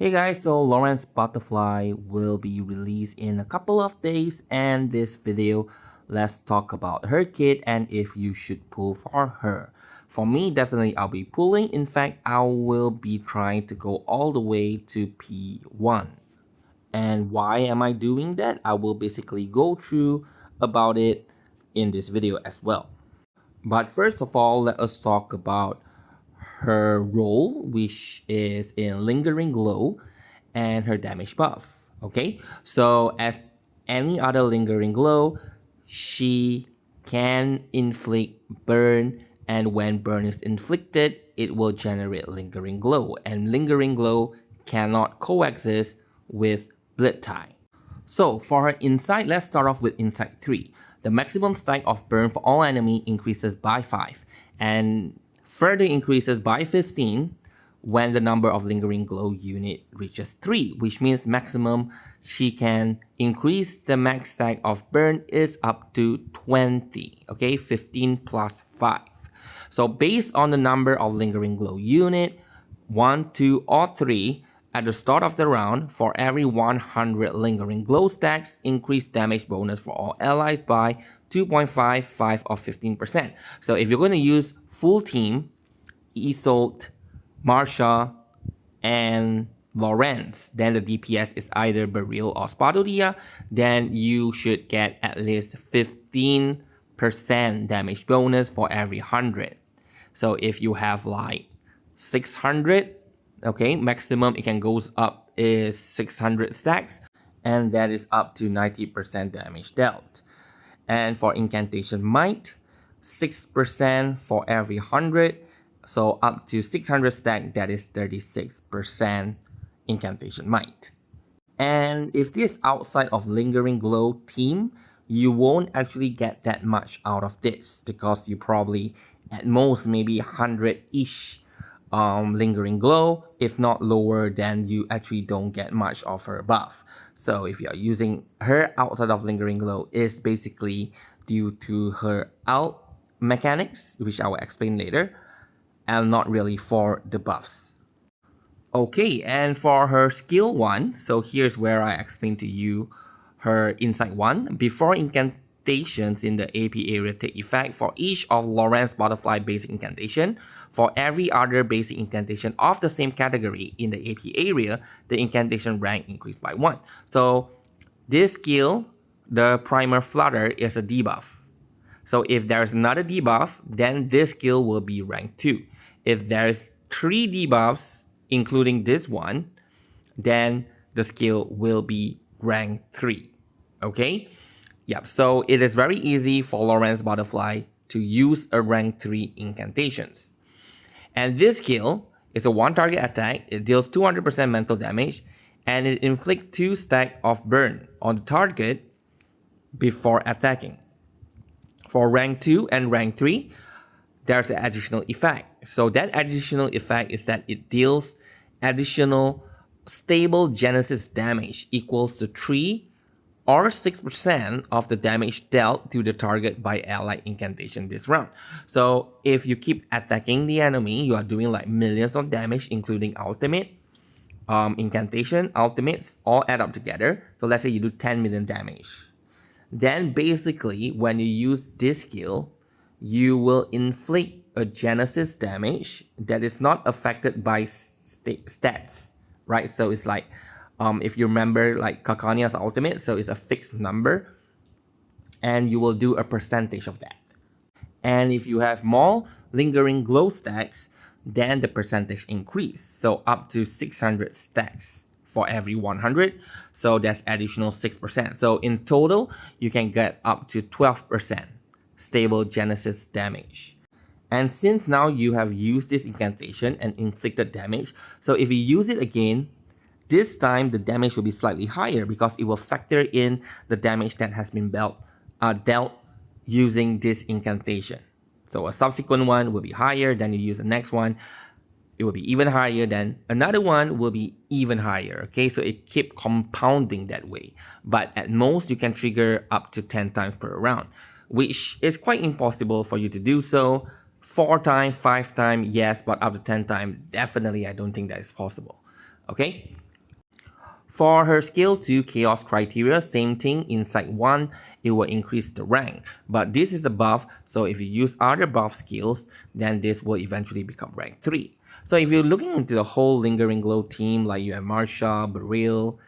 Hey guys, so Lorentz Butterfly will be released in a couple of days, and this video, let's talk about her kit and if you should pull for her. For me, definitely I'll be pulling. In fact, I will be trying to go all the way to P1. And why am I doing that? I will basically go through about it in this video as well. But first of all, let us talk about her role, which is in Lingering Glow, and her damage buff. Okay, so as any other Lingering Glow, she can inflict burn, and when burn is inflicted, it will generate Lingering Glow, and Lingering Glow cannot coexist with Bleed Tie. So for her insight, let's start off with insight 3. The maximum stack of burn for all enemy increases by 5 and further increases by 15 when the number of Lingering Glow unit reaches 3, which means maximum she can increase the max stack of burn is up to 20, okay, 15 plus 5. So based on the number of Lingering Glow unit, 1, 2 or 3, at the start of the round, for every 100 Lingering Glow stacks, increase damage bonus for all allies by 2.5, 5 or 15%. So if you're going to use full team, Isolde, Marsha, and Lorentz, then the DPS is either Beryl or Spadodia, then you should get at least 15% damage bonus for every 100. So if you have like 600, okay, maximum it can goes up is 600 stacks, and that is up to 90% damage dealt. And for Incantation Might, 6% for every 100, so up to 600 stack, that is 36% Incantation Might. And if this is outside of Lingering Glow team, you won't actually get that much out of this, because you probably at most maybe 100-ish Lingering Glow. If not lower, then you actually don't get much of her buff. So if you're using her outside of Lingering Glow, is basically due to her ult mechanics, which I will explain later, and not really for the buffs. Okay, and for her skill 1, so here's where I explain to you her insight 1. Before incantations in the AP area take effect, for each of Lorentz Butterfly basic incantation, for every other basic incantation of the same category in the AP area, the incantation rank increased by 1. So this skill, the Primer Flutter, is a debuff. So if there's another debuff, then this skill will be rank 2. If there's 3 debuffs, including this one, then the skill will be rank 3. Okay? Yep, so it is very easy for Lorentz Butterfly to use a rank 3 incantations. And this skill is a one target attack, it deals 200% mental damage, and it inflicts 2 stack of burn on the target before attacking. For rank 2 and rank 3, there's an additional effect. So that additional effect is that it deals additional stable Genesis damage equals to 3 or 6% of the damage dealt to the target by allied incantation this round. So if you keep attacking the enemy, you are doing like millions of damage, including ultimate, incantation, ultimates, all add up together. So let's say you do 10 million damage. Then basically, when you use this skill, you will inflict a Genesis damage that is not affected by stats, right? So it's like, if you remember like Kakania's ultimate, so it's a fixed number, and you will do a percentage of that. And if you have more Lingering Glow stacks, then the percentage increase, so up to 600 stacks for every 100, so that's additional 6%. So in total, you can get up to 12% stable Genesis damage. And since now you have used this incantation and inflicted damage, so if you use it again, this time the damage will be slightly higher because it will factor in the damage that has been dealt using this incantation. So a subsequent one will be higher, then you use the next one, it will be even higher, then another one will be even higher, okay? So it keeps compounding that way. But at most, you can trigger up to 10 times per round, which is quite impossible for you to do so. 4 times, 5 times, yes, but up to 10 times, definitely I don't think that is possible, okay? For her skill 2 Chaos Criteria, same thing, in Psych 1, it will increase the rank. But this is a buff, so if you use other buff skills, then this will eventually become rank 3. So if you're looking into the whole Lingering Glow team, like you have Marsha, Beryl,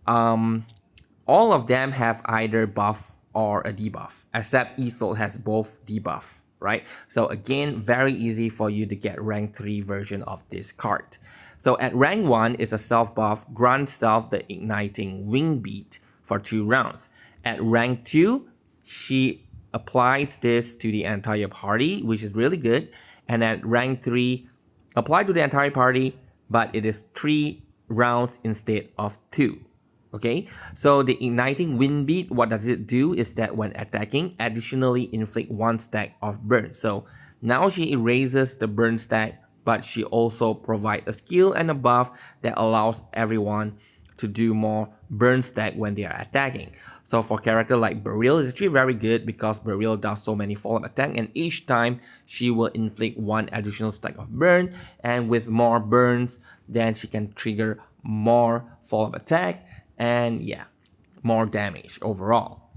all of them have either buff or a debuff, except Isolde has both debuff, right? So again, very easy for you to get rank 3 version of this card. So at rank 1 is a self buff, grant self the igniting wing beat for 2 rounds. At rank 2, she applies this to the entire party, which is really good. And at rank 3, apply to the entire party, but it is 3 rounds instead of 2. Okay, so the igniting wind beat, what does it do is that when attacking, additionally inflict 1 stack of burn. So now she erases the burn stack, but she also provides a skill and a buff that allows everyone to do more burn stack when they are attacking. So for character like Beryl, it's actually very good because Beryl does so many follow-up attack, and each time she will inflict 1 additional stack of burn, and with more burns, then she can trigger more follow-up attack, and yeah, more damage overall.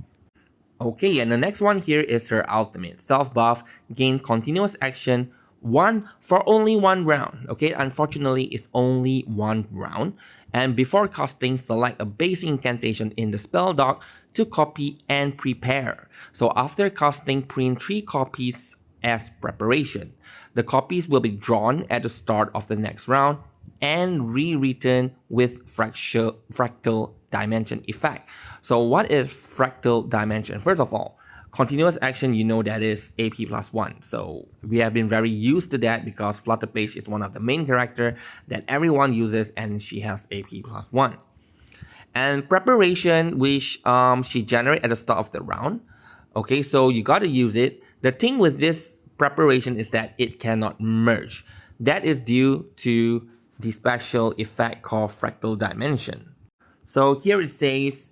Okay, and the next one here is her ultimate. Self buff, gain continuous action 1 for only 1 round. Okay, unfortunately it's only 1 round. And before casting, select a base incantation in the spell dock to copy and prepare. So after casting, print 3 copies as preparation. The copies will be drawn at the start of the next round and rewritten with fractal dimension effect. So what is fractal dimension? First of all, continuous action, you know that is AP plus 1. So we have been very used to that because Flutterpage is one of the main character that everyone uses, and she has AP plus 1. And preparation, which she generates at the start of the round. Okay, so you gotta use it. The thing with this preparation is that it cannot merge. That is due to the special effect called fractal dimension. So here it says,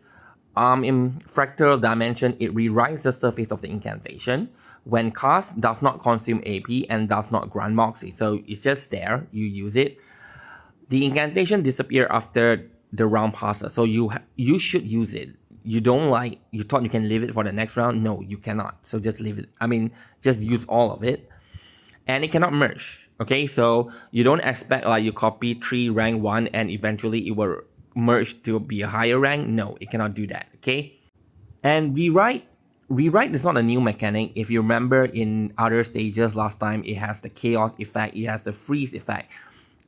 in fractal dimension, it rewrites the surface of the incantation. When cast, does not consume AP and does not grant Moxie. So it's just there, you use it. The incantation disappears after the round passes, so you should use it. You thought you can leave it for the next round? No, you cannot. So just leave it. Just use all of it. And it cannot merge. Okay, so you don't expect like you copy 3 rank 1 and eventually it will merge to be a higher rank. No, it cannot do that. Okay, and rewrite is not a new mechanic. If you remember in other stages last time, it has the chaos effect, it has the freeze effect.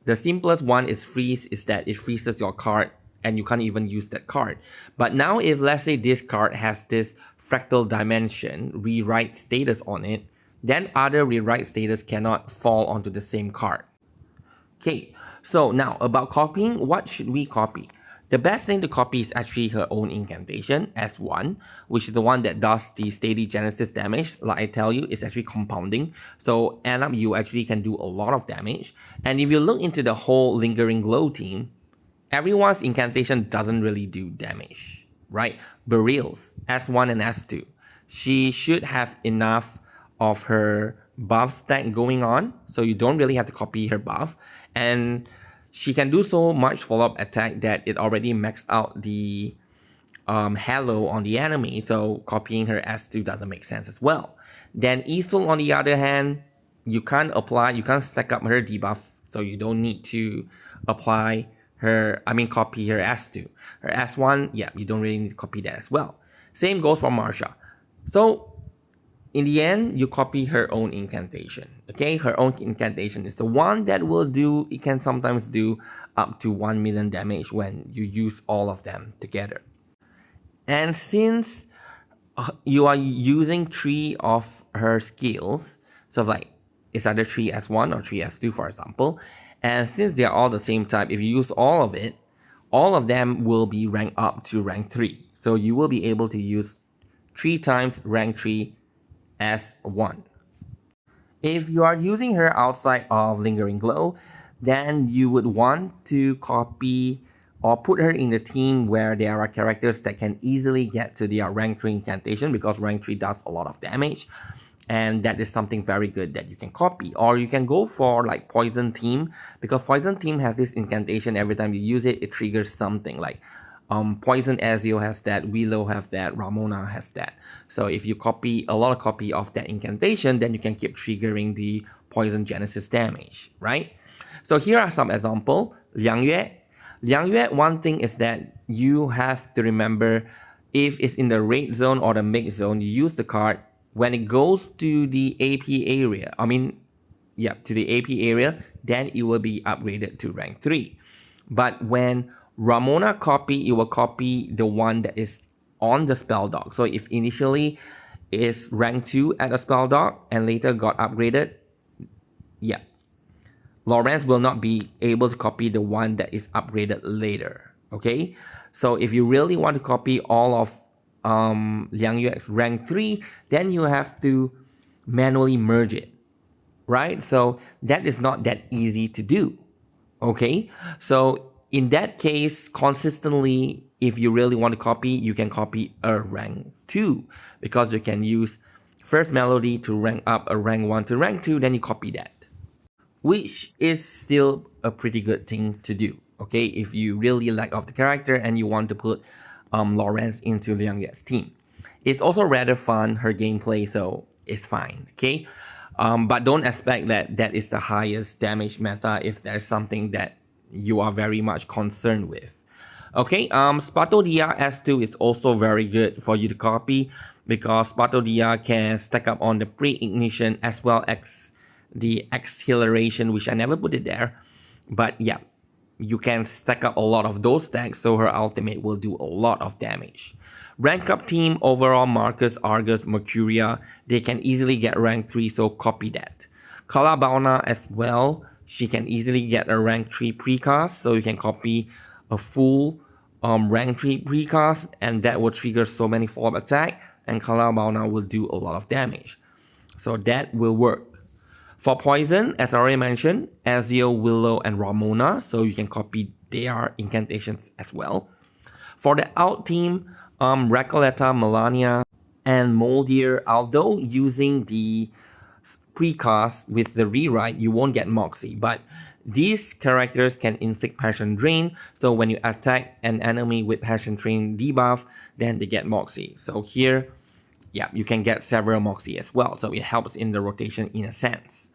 The simplest one is freeze, is that it freezes your card and you can't even use that card. But now if let's say this card has this fractal dimension rewrite status on it, then other rewrite status cannot fall onto the same card. Okay, so now about copying, what should we copy? The best thing to copy is actually her own incantation, S1, which is the one that does the steady genesis damage. Like I tell you, it's actually compounding. So end up you actually can do a lot of damage. And if you look into the whole Lingering Glow team, everyone's incantation doesn't really do damage, right? Beryl's, S1 and S2. She should have enough of her buff stack going on, so you don't really have to copy her buff, and she can do so much follow-up attack that it already maxed out the halo on the enemy, so copying her S2 doesn't make sense as well. Then Isolde, on the other hand, you can't stack up her debuff, so you don't need to apply her, copy her S2. Her S1, yeah, you don't really need to copy that as well. Same goes for Marsha. So in the end, you copy her own incantation. Okay, her own incantation is the one that it can sometimes do up to 1 million damage when you use all of them together. And since you are using 3 of her skills, so like it's either 3S1 or 3S2 for example, and since they are all the same type, if you use all of it, all of them will be ranked up to rank 3. So you will be able to use 3 times rank 3 S1. If you are using her outside of Lingering Glow, then you would want to copy or put her in the team where there are characters that can easily get to their rank 3 incantation, because rank 3 does a lot of damage. And that is something very good that you can copy. Or you can go for like Poison Team, because Poison Team has this incantation. Every time you use it, it triggers something like Poison Ezreal has that, Willow has that, Ramona has that. So if you copy a lot of copy of that incantation, then you can keep triggering the Poison Genesis damage, right? So here are some examples. Liang Yue. Liang Yue, one thing is that you have to remember, if it's in the red zone or the mix zone, you use the card. When it goes to the AP area, to the AP area, then it will be upgraded to rank 3. But when Ramona copy, it will copy the one that is on the spell dog. So if initially is rank 2 at a spell dog and later got upgraded, Lorentz will not be able to copy the one that is upgraded later. Okay, so if you really want to copy all of Liang Yue's rank 3, then you have to manually merge it, right? So that is not that easy to do. Okay, so in that case, consistently, if you really want to copy, you can copy a rank 2, because you can use first melody to rank up a rank 1 to rank 2, then you copy that, which is still a pretty good thing to do. Okay, if you really like of the character and you want to put Lorentz into Liang Yue's team. It's also rather fun, her gameplay, so it's fine, okay? But don't expect that that is the highest damage meta if there's something that you are very much concerned with. Okay, Spatodia S2 is also very good for you to copy, because Spatodia can stack up on the pre-ignition as well as the acceleration, which I never put it there. But yeah, you can stack up a lot of those stacks, so her ultimate will do a lot of damage. Rank up team, overall Marcus, Argus, Mercuria, they can easily get rank 3, so copy that. Kalabauna as well, she can easily get a rank 3 precast, so you can copy a full rank 3 precast, and that will trigger so many follow-up attack, and Kalabauna will do a lot of damage. So that will work. For Poison, as I already mentioned, Ezreal, Willow, and Ramona, so you can copy their incantations as well. For the out team, Recoleta, Melania, and Moldier, although using the precast with the rewrite, you won't get Moxie, but these characters can inflict Passion Drain, so when you attack an enemy with Passion Drain debuff, then they get Moxie. So here, yeah, you can get several Moxie as well, so it helps in the rotation in a sense.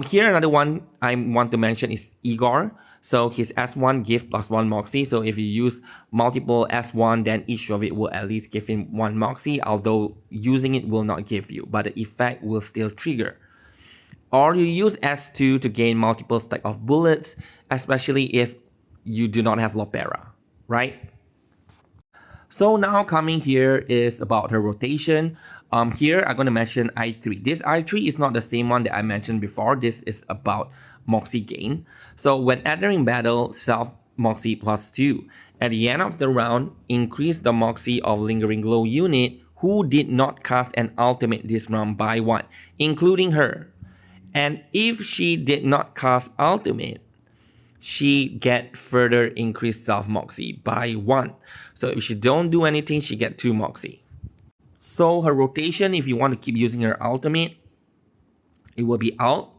Here another one I want to mention is Igor. So his S1 give +1 Moxie, so if you use multiple S1, then each of it will at least give him 1 Moxie, although using it will not give you, but the effect will still trigger. Or you use S2 to gain multiple stack of bullets, especially if you do not have Lopera, right? So now coming here is about her rotation. Here I'm going to mention I3. This I3 is not the same one that I mentioned before. This is about Moxie gain. So when entering battle, self Moxie +2. At the end of the round, increase the Moxie of Lingering Glow unit who did not cast an ultimate this round by 1, including her. And if she did not cast ultimate, she get further increased self Moxie by 1. So if she don't do anything, she get 2 Moxie. So her rotation, if you want to keep using her ultimate, it will be out,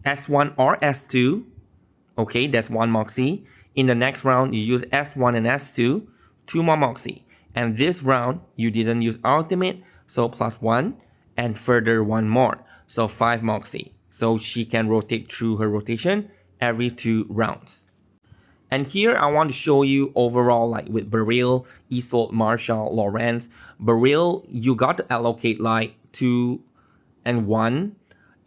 S1 or S2. Okay, that's 1 Moxie. In the next round, you use S1 and S2, 2 more Moxie. And this round, you didn't use ultimate, so +1, and further 1 more, so 5 Moxie. So she can rotate through her rotation every 2 rounds. And here I want to show you overall, like with Beryl, Isolde, Marshall, Lorentz. Beryl, you got to allocate like 2 and 1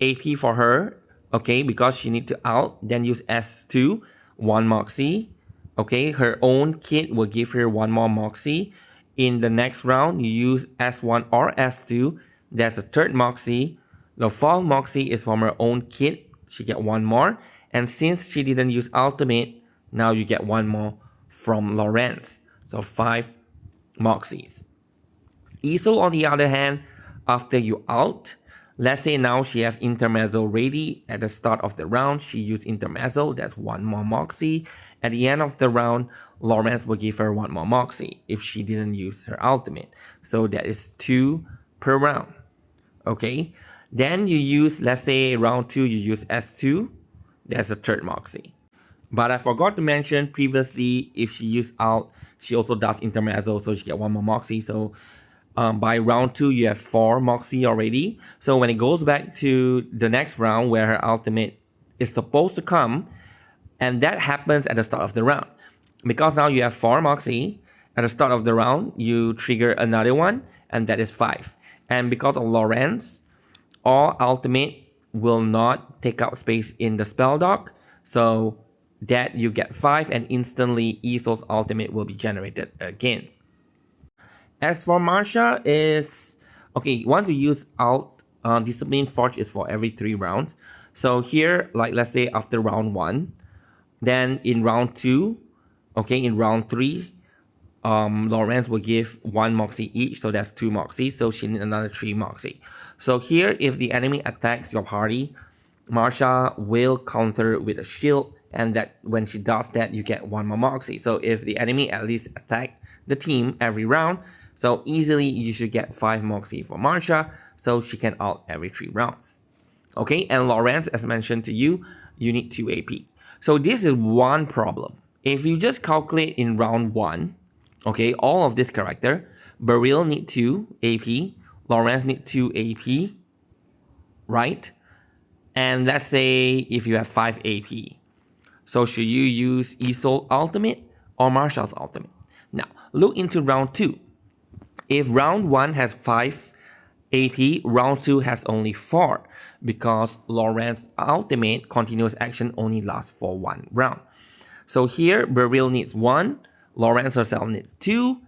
AP for her, okay, because she need to out, then use S2, 1 Moxie. Okay, her own kit will give her 1 more Moxie. In the next round, you use S1 or S2, that's a 3rd Moxie. The 4th Moxie is from her own kit, she get 1 more. And since she didn't use ultimate, now you get 1 more from Lorentz, so 5 Moxies. Isolde, on the other hand, after you out, let's say now she have Intermezzo ready at the start of the round, she used Intermezzo, that's 1 more Moxie. At the end of the round, Lorentz will give her 1 more Moxie if she didn't use her ultimate. So that is 2 per round. Okay, Then you use, let's say round 2, you use S2. That's the third Moxie. But I forgot to mention previously, if she used Alt, she also does Intermezzo, so she get 1 more Moxie. So by round 2, you have 4 Moxie already. So when it goes back to the next round where her ultimate is supposed to come, and that happens at the start of the round. Because now you have 4 Moxie, at the start of the round, you trigger another one, and that is 5. And because of Lorentz, all ultimate will not take up space in the spell dock, so that you get 5 and instantly Isol's ultimate will be generated again. As for Marsha is, okay, once you use Alt, Discipline Forge is for every 3 rounds. So here, like let's say after round 1, then in round 2, okay, in round 3, Lorentz will give 1 Moxie each, so that's 2 Moxie, so she needs another 3 Moxie. So here, if the enemy attacks your party, Marsha will counter with a shield, and that when she does that, you get 1 more Moxie. So if the enemy at least attack the team every round, so easily you should get 5 Moxie for Marsha, so she can ult every 3 rounds. Okay, and Lorentz, as mentioned to you, you need 2 AP. So this is one problem. If you just calculate in round 1, okay, all of this character, Beryl need 2 AP, Lorentz need 2 AP, right? And let's say if you have 5 AP. So should you use Isol ultimate or Marsha's ultimate? Now, look into round 2. If round 1 has 5 AP, round 2 has only 4 because Lorentz's ultimate continuous action only lasts for 1 round. So here, Beryl needs 1, Lorentz herself needs 2,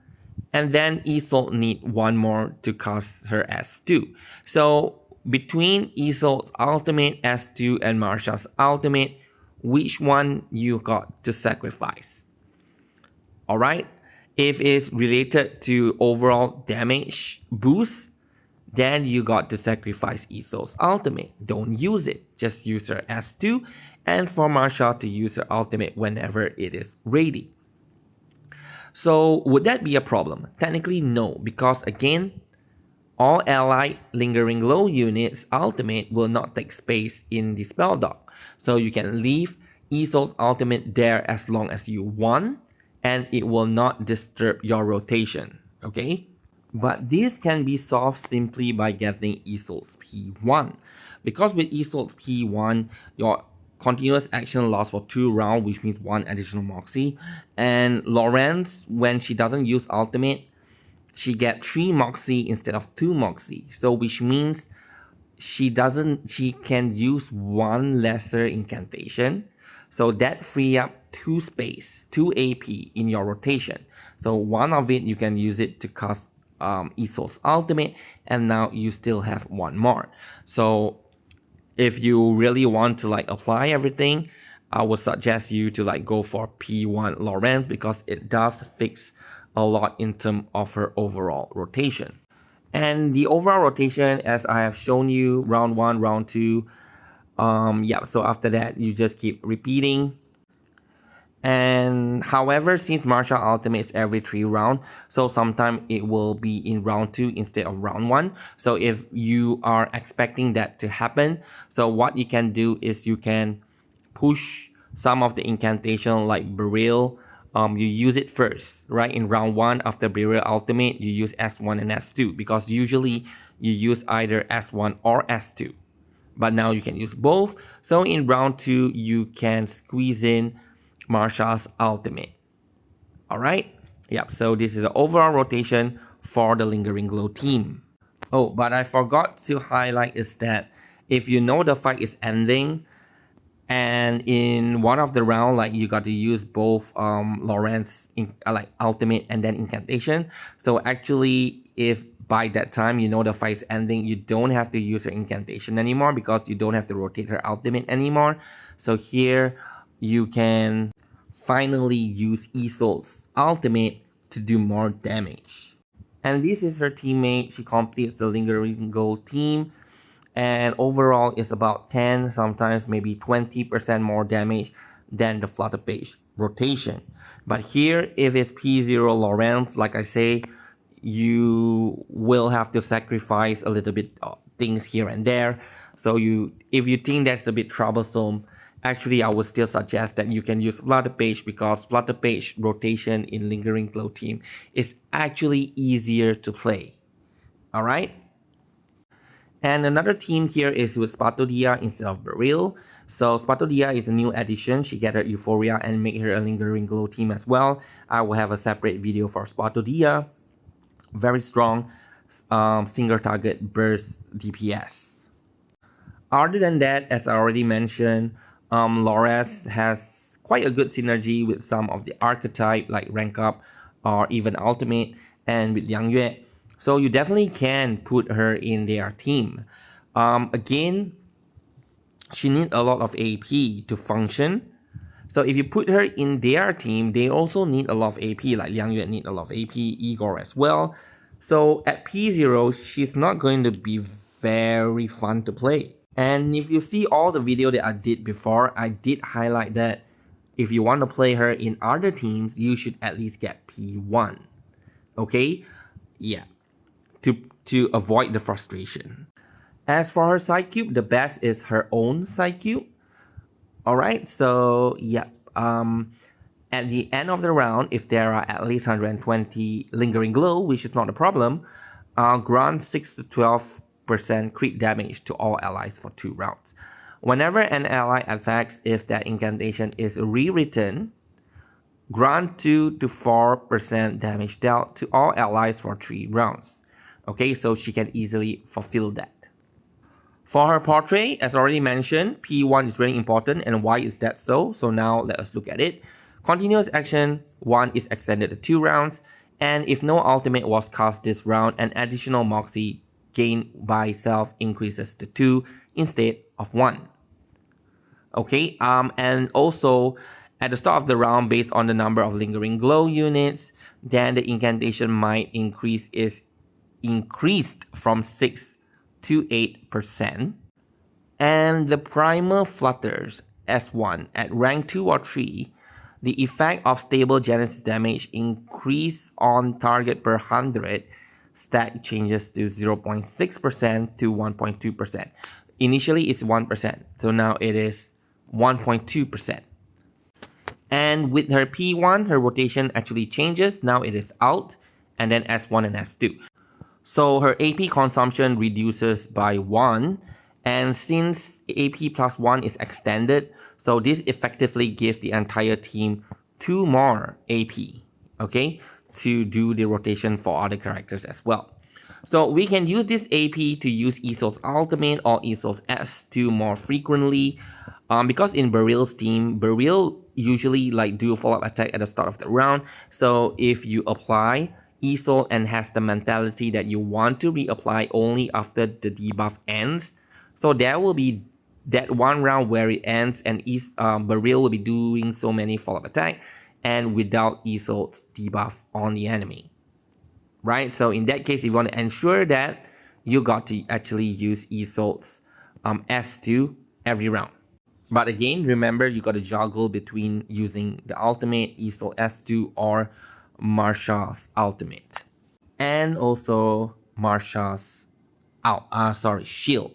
and then Isol needs 1 more to cast her S2. So between Isol's ultimate, S2, and Marsha's ultimate, which one you got to sacrifice? Alright? If it's related to overall damage boost, then you got to sacrifice Isol's ultimate. Don't use it. Just use her S2, and for Marsha to use her ultimate whenever it is ready. So would that be a problem? Technically no, because again, all allied lingering low units ultimate will not take space in the spell dock. So you can leave Isol's ultimate there as long as you want, and it will not disturb your rotation, okay? But this can be solved simply by getting Isol's P1. Because with Isol's P1, your continuous action lasts for 2 rounds, which means 1 additional Moxie. And Lorentz, when she doesn't use ultimate, she gets 3 Moxie instead of 2 Moxie. So which means she can use 1 lesser incantation. So that free up 2 space, 2 AP in your rotation. So one of it, you can use it to cast Isol's ultimate, and now you still have 1 more. So if you really want to like apply everything, I would suggest you to like go for P1 Lorentz because it does fix a lot in terms of her overall rotation. And the overall rotation, as I have shown you, round 1, round 2, yeah, so after that you just keep repeating. And however, since Marsha ultimate is every 3 rounds, so sometimes it will be in round 2 instead of round 1. So if you are expecting that to happen, so what you can do is you can push some of the incantation like Beryl. You use it first, right? In round 1, after Beryl ultimate, you use S1 and S2 because usually you use either S1 or S2. But now you can use both. So in round 2, you can squeeze in Marsha's ultimate. Alright? Yep, so this is the overall rotation for the Lingering Glow team. Oh, but I forgot to highlight is that if you know the fight is ending, and in one of the round, like you got to use both Lorentz like ultimate and then incantation. So actually, if by that time you know the fight is ending, you don't have to use her incantation anymore because you don't have to rotate her ultimate anymore. So here you can finally use Isol's ultimate to do more damage. And this is her teammate. She completes the Lingering Gold team, and overall is about 10, sometimes maybe 20% more damage than the Flutter Page rotation. But here, if it's P0 Lorentz, like I say, you will have to sacrifice a little bit things here and there. So if you think that's a bit troublesome, actually I would still suggest that you can use Flutter Page, because Flutter Page rotation in Lingering Glow team is actually easier to play. Alright? And another team here is with Spatodia instead of Beryl. So Spatodia is a new addition. She get her Euphoria and make her a Lingering Glow team as well. I will have a separate video for Spatodia. Very strong single target burst DPS. Other than that, as I already mentioned, Lorentz has quite a good synergy with some of the archetype like rank up or even ultimate, and with Liang Yue. So you definitely can put her in their team. Again, she needs a lot of AP to function. So if you put her in their team, they also need a lot of AP, like Liang Yue need a lot of AP, Igor as well. So at P0, she's not going to be very fun to play. And if you see all the video that I did before, I did highlight that if you want to play her in other teams, you should at least get P1. Okay? Yeah. To avoid the frustration. As for her Psychube, the best is her own Psychube. Alright, so yeah. At the end of the round, if there are at least 120 Lingering Glow, which is not a problem, grant 6 to 12% crit damage to all allies for 2 rounds. Whenever an ally attacks, if that incantation is rewritten, grant 2 to 4% damage dealt to all allies for 3 rounds. Okay, so she can easily fulfill that. For her portrait, as already mentioned, P1 is really important, and why is that so? So now let us look at it. Continuous action 1 is extended to 2 rounds, and if no ultimate was cast this round, an additional Moxie gained by self increases to 2 instead of 1. Okay, and also at the start of the round, based on the number of Lingering Glow units, then the incantation might increased from 6 to 8%, and the primer flutters S1 at rank 2 or 3. The effect of stable Genesis damage increase on target per 100 stack changes to 0.6% to 1.2%. Initially it's 1%, so now it is 1.2%. And with her P1, her rotation actually changes. Now it is out, and then S1 and S2. So her AP consumption reduces by 1, and since AP plus 1 is extended, so this effectively gives the entire team 2 more AP, okay, to do the rotation for other characters as well. So we can use this AP to use Isol's ultimate or Isol's S2 more frequently, because in Beryl's team, Beryl usually do a follow-up attack at the start of the round. So if you apply Isol and has the mentality that you want to reapply only after the debuff ends, so there will be that one round where it ends and Beryl will be doing so many follow-up attack and without Isol's debuff on the enemy. Right? So in that case, if you want to ensure that, you got to actually use Isol's S2 every round. But again, remember, you got to juggle between using the ultimate, Isol S2, or Marsha's ultimate, and also Marsha's shield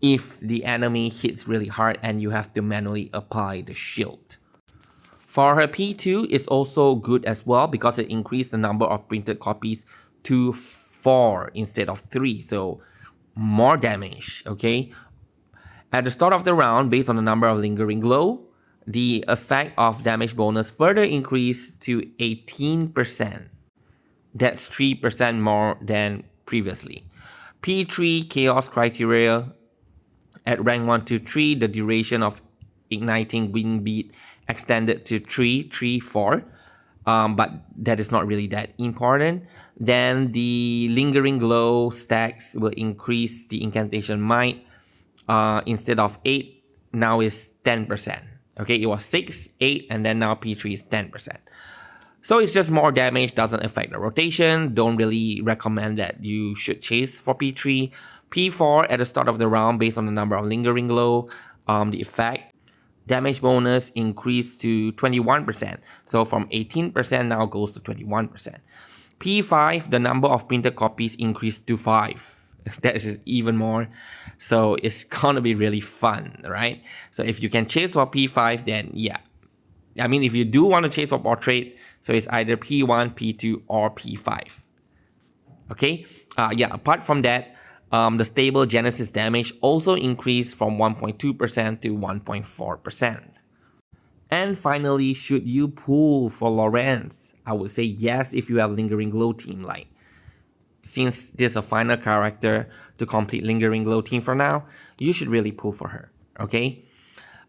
if the enemy hits really hard and you have to manually apply the shield. For her P2 is also good as well, because it increased the number of printed copies to 4 instead of 3, so more damage. Okay, at the start of the round, based on the number of Lingering Glow, the effect of damage bonus further increased to 18%. That's 3% more than previously. P3 Chaos Criteria at rank 1 to 3, the duration of igniting Wind Beat extended to 3, 4. But that is not really that important. Then the Lingering Glow stacks will increase the incantation might. Instead of 8, now is 10%. Okay, it was 6, 8, and then now P3 is 10%. So it's just more damage, doesn't affect the rotation. Don't really recommend that you should chase for P3. P4 at the start of the round, based on the number of Lingering Glow, the effect damage bonus increased to 21%. So from 18% now goes to 21%. P5, the number of printed copies increased to 5. that is even more. So it's gonna be really fun, right? So if you can chase for P5, then yeah. I mean, if you do want to chase for portrait, so it's either P1, P2, or P5. Okay, yeah, apart from that, the stable Genesis damage also increased from 1.2% to 1.4%. And finally, should you pull for Lorentz? I would say yes if you have Lingering Glow team. Like, since this is the final character to complete Lingering Glow team for now, you should really pull for her, okay?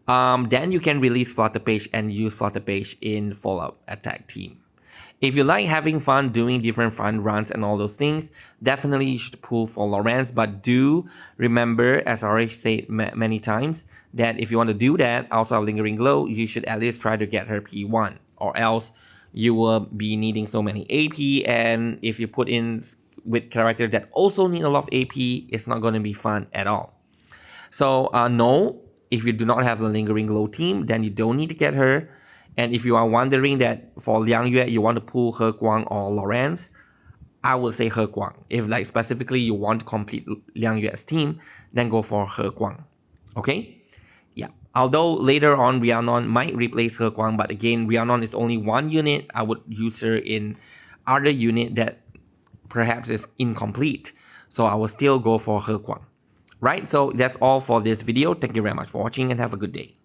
Then you can release Flutter Page and use Flutter Page in follow-up attack team. If you like having fun doing different fun runs and all those things, definitely you should pull for Lorentz. But do remember, as I already said many times, that if you want to do that outside of Lingering Glow, you should at least try to get her P1, or else you will be needing so many AP, and if you put in with characters that also need a lot of AP, it's not going to be fun at all. So no, if you do not have the Lingering Glow team, then you don't need to get her. And if you are wondering that for Liang Yue, you want to pull He Guang or Lorentz, I would say He Guang. If like specifically you want to complete Liang Yue's team, then go for He Guang. Okay? Yeah. Although later on Rhiannon might replace He Guang, but again, Rhiannon is only one unit. I would use her in other unit that perhaps is incomplete. So I will still go for He Guang. Right? So that's all for this video. Thank you very much for watching and have a good day.